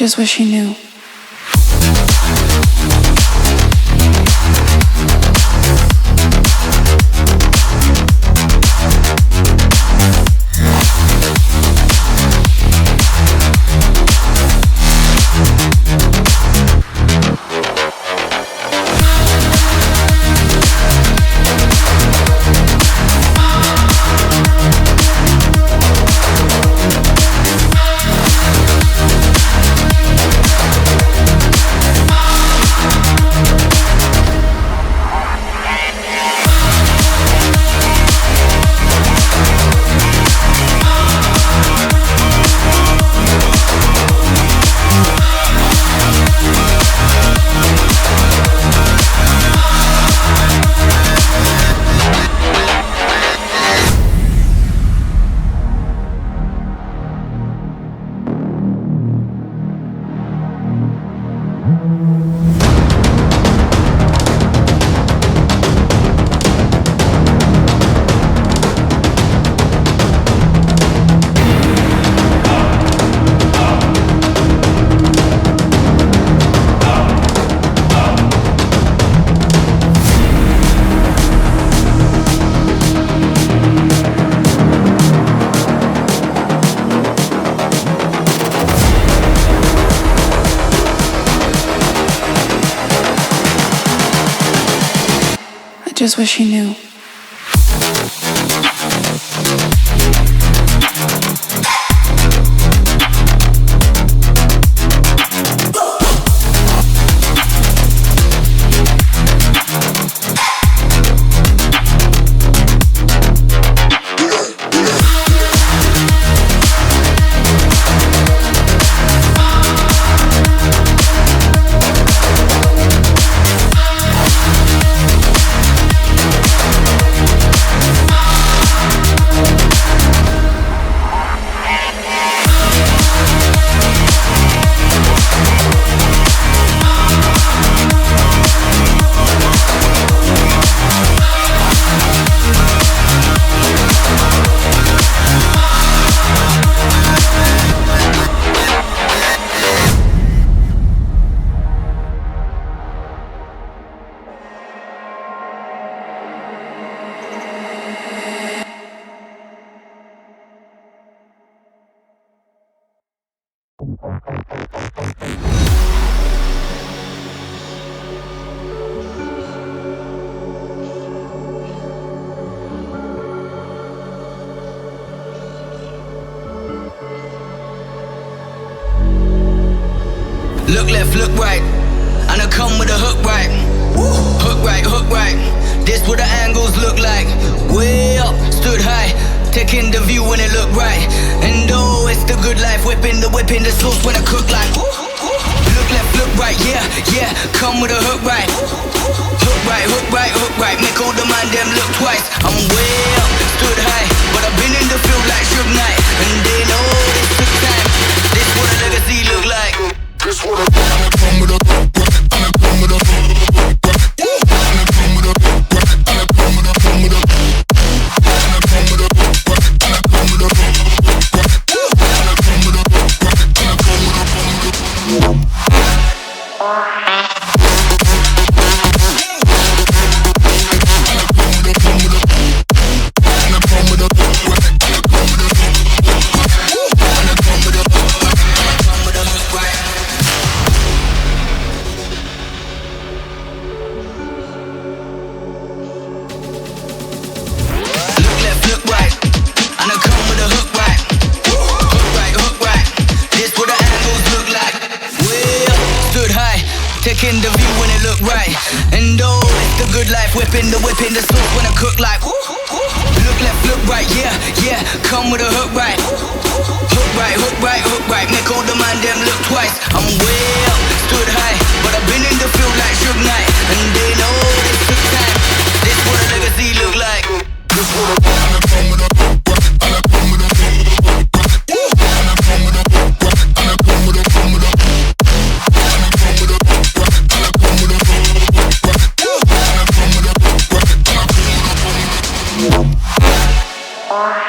just wish he knew. Just wish he knew. Look left, look right, and I come with a hook right. Hook right, hook right. This what the angles look like. Way up, stood high, taking the view when it look right. And oh, it's the good life, whipping the sauce when I cook like. Look left, look right, yeah, yeah. Come with a hook right. Hook right, hook right, hook right. Make all the man them look twice. I'm way up, stood high, but I've been in the field like Suge Knight, and they know this took time. This what a legacy look like. This what I come with a hook right, and I come with a hook right, and I come with a hook right, and I come with a come with a, and I come with a hook right, and I come with a hook right, and I come with a hook right, and I come with a come with a. Taking the view when it look right. And oh, it's the good life, whipping the sauce when I cook like. Look left, look right, yeah, yeah. Come with a hook right. Hook right, hook right, hook right. Make all the man them look twice. I'm way up, stood high, but I've been in the field like Suge Knight, and they know this took time. This what a legacy look like. This what I come with a hook right, and I come with a hook right, and I come with a hook right, and I come with a come with a. Bye.